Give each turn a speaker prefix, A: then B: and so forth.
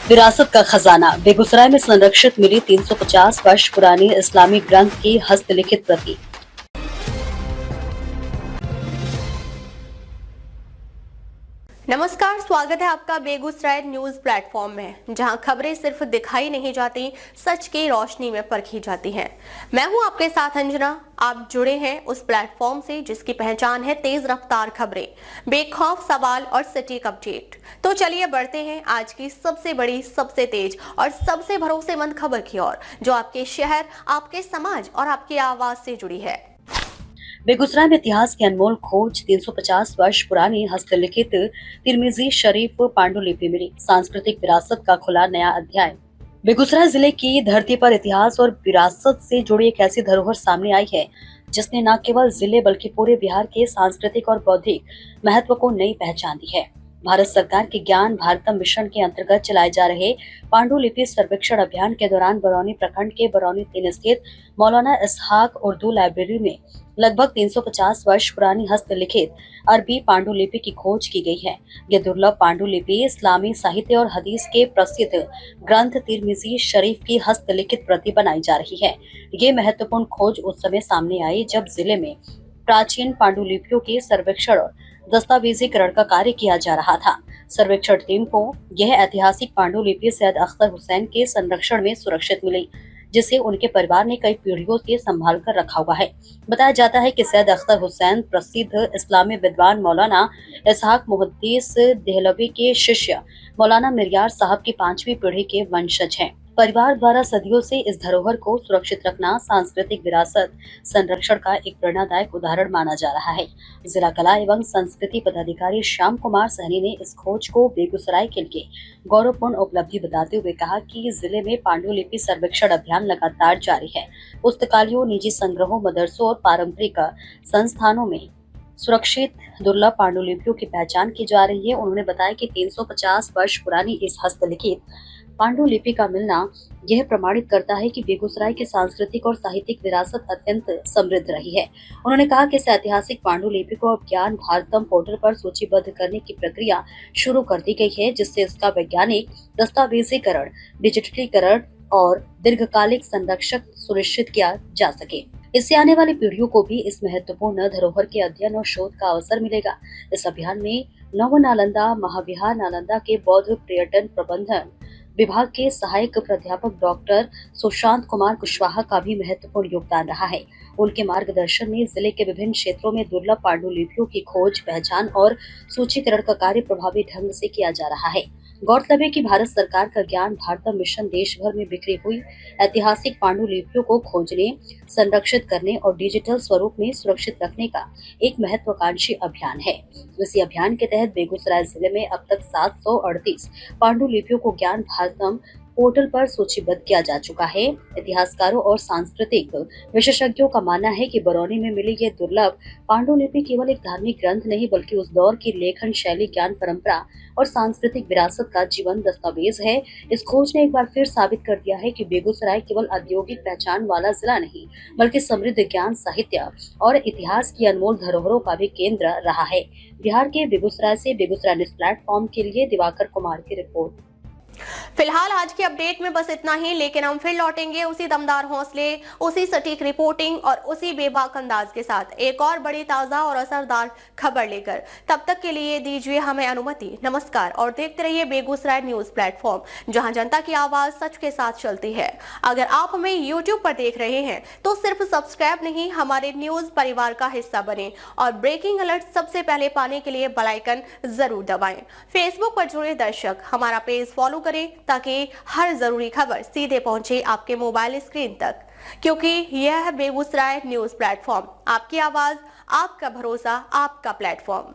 A: विरासत का खजाना। बेगूसराय में संरक्षित मिली 350 वर्ष पुरानी इस्लामी ग्रंथ की हस्तलिखित प्रति।
B: नमस्कार, स्वागत है आपका बेगूसराय न्यूज प्लेटफॉर्म में, जहां खबरें सिर्फ दिखाई नहीं जाती, सच की रोशनी में परखी जाती हैं। मैं हूं आपके साथ अंजना। आप जुड़े हैं उस प्लेटफॉर्म से जिसकी पहचान है तेज रफ्तार खबरें, बेखौफ सवाल और सटीक अपडेट। तो चलिए बढ़ते हैं आज की सबसे बड़ी, सबसे तेज और सबसे भरोसेमंद खबर की ओर, जो आपके शहर, आपके समाज और आपकी आवाज से जुड़ी है।
A: बेगूसराय में इतिहास की अनमोल खोज। 350 वर्ष पुरानी हस्तलिखित तिरमिजी शरीफ पांडुलिपि मिली। सांस्कृतिक विरासत का खुला नया अध्याय। बेगूसराय जिले की धरती पर इतिहास और विरासत से जुड़ी एक ऐसी धरोहर सामने आई है जिसने न केवल जिले बल्कि पूरे बिहार के सांस्कृतिक और बौद्धिक महत्व को नई पहचान दी है। भारत सरकार के ज्ञान भारतम मिशन के अंतर्गत चलाए जा रहे पांडुलिपि सर्वेक्षण अभियान के दौरान बरौनी प्रखंड के बरौनी 3 स्थित मौलाना इसहाक उर्दू लाइब्रेरी में लगभग 350 वर्ष पुरानी हस्तलिखित अरबी पांडुलिपि की खोज की गई है। यह दुर्लभ पांडुलिपि इस्लामी साहित्य और हदीस के प्रसिद्ध ग्रंथ तिरमिजी शरीफ की हस्तलिखित प्रति बनाई जा रही है। ये महत्वपूर्ण खोज उस समय सामने आई जब जिले में प्राचीन पांडुलिपियों के सर्वेक्षण और दस्तावेजीकरण का कार्य किया जा रहा था। सर्वेक्षण टीम को यह ऐतिहासिक पांडुलिपि सैयद अख्तर हुसैन के संरक्षण में सुरक्षित मिली, जिसे उनके परिवार ने कई पीढ़ियों से संभाल कर रखा हुआ है। बताया जाता है कि सैयद अख्तर हुसैन प्रसिद्ध इस्लामी विद्वान मौलाना इसहाक मुहद्दिस देहलवी के शिष्य मौलाना मिर्यार साहब की 5वीं पीढ़ी के वंशज हैं। परिवार द्वारा सदियों से इस धरोहर को सुरक्षित रखना सांस्कृतिक विरासत संरक्षण का एक प्रेरणादायक उदाहरण माना जा रहा है। जिला कला एवं संस्कृति पदाधिकारी श्याम कुमार सहनी ने इस खोज को बेगूसराय के लिए गौरवपूर्ण उपलब्धि बताते हुए कहा कि जिले में पांडुलिपि सर्वेक्षण अभियान लगातार जारी है। पुस्तकालयों, निजी संग्रहों, मदरसों और पारंपरिक संस्थानों में सुरक्षित दुर्लभ पांडुलिपियों की पहचान की जा रही है। उन्होंने बताया कि 350 वर्ष पुरानी इस हस्तलिखित पांडुलिपि का मिलना यह प्रमाणित करता है कि बेगूसराय की सांस्कृतिक और साहित्यिक विरासत अत्यंत समृद्ध रही है। उन्होंने कहा कि इस ऐतिहासिक पांडुलिपि को अब ज्ञान भारतम पोर्टल पर सूचीबद्ध करने की प्रक्रिया शुरू कर दी गई है, जिससे इसका वैज्ञानिक दस्तावेजीकरण, डिजिटलीकरण और दीर्घकालिक संरक्षण सुनिश्चित किया जा सके। इससे आने वाली पीढ़ियों को भी इस महत्वपूर्ण धरोहर के अध्ययन और शोध का अवसर मिलेगा। इस अभियान में नव नालंदा महाविहार नालंदा के बौद्ध पर्यटन प्रबंधन विभाग के सहायक प्राध्यापक डॉक्टर सुशांत कुमार कुशवाहा का भी महत्वपूर्ण योगदान रहा है। उनके मार्गदर्शन में जिले के विभिन्न क्षेत्रों में दुर्लभ पांडुलिपियों की खोज, पहचान और सूचीकरण का कार्य प्रभावी ढंग से किया जा रहा है। गौरतलब है कि भारत सरकार का ज्ञान भारतम मिशन देश भर में बिखरी हुई ऐतिहासिक पांडुलिपियों को खोजने, संरक्षित करने और डिजिटल स्वरूप में सुरक्षित रखने का एक महत्वाकांक्षी अभियान है। इसी अभियान के तहत बेगूसराय जिले में अब तक 738 पांडुलिपियों को ज्ञान भारतम पोर्टल पर सूचीबद्ध किया जा चुका है। इतिहासकारों और सांस्कृतिक विशेषज्ञों का मानना है कि बरौनी में मिली ये दुर्लभ पांडुलिपि केवल एक धार्मिक ग्रंथ नहीं बल्कि उस दौर की लेखन शैली, ज्ञान परंपरा और सांस्कृतिक विरासत का जीवन दस्तावेज है। इस खोज ने एक बार फिर साबित कर दिया है कि बेगूसराय केवल औद्योगिक पहचान वाला जिला नहीं बल्कि समृद्ध ज्ञान, साहित्य और इतिहास की अनमोल धरोहरों का भी केंद्र रहा है। बिहार के बेगूसराय से बेगूसराय न्यूज प्लेटफॉर्म के लिए दिवाकर कुमार की रिपोर्ट।
B: फिलहाल आज की अपडेट में बस इतना ही, लेकिन हम फिर लौटेंगे उसी दमदार हौसले, उसी सटीक रिपोर्टिंग और उसी बेबाक अंदाज के साथ एक और बड़ी, ताजा और असरदार खबर लेकर। तब तक के लिए दीजिए हमें अनुमति। नमस्कार और देखते रहिए बेगूसराय न्यूज प्लेटफॉर्म, जहां जनता की आवाज सच के साथ चलती है। अगर आप हमें YouTube पर देख रहे हैं तो सिर्फ सब्सक्राइब नहीं, हमारे न्यूज परिवार का हिस्सा बने और ब्रेकिंग अलर्ट सबसे पहले पाने के लिए बेल आइकन जरूर दबाएं। फेसबुक पर जुड़े दर्शक हमारा पेज फॉलो करें ताकि हर जरूरी खबर सीधे पहुंचे आपके मोबाइल स्क्रीन तक, क्योंकि यह है बेगूसराय न्यूज प्लेटफॉर्म, आपकी आवाज, आपका भरोसा, आपका प्लेटफॉर्म।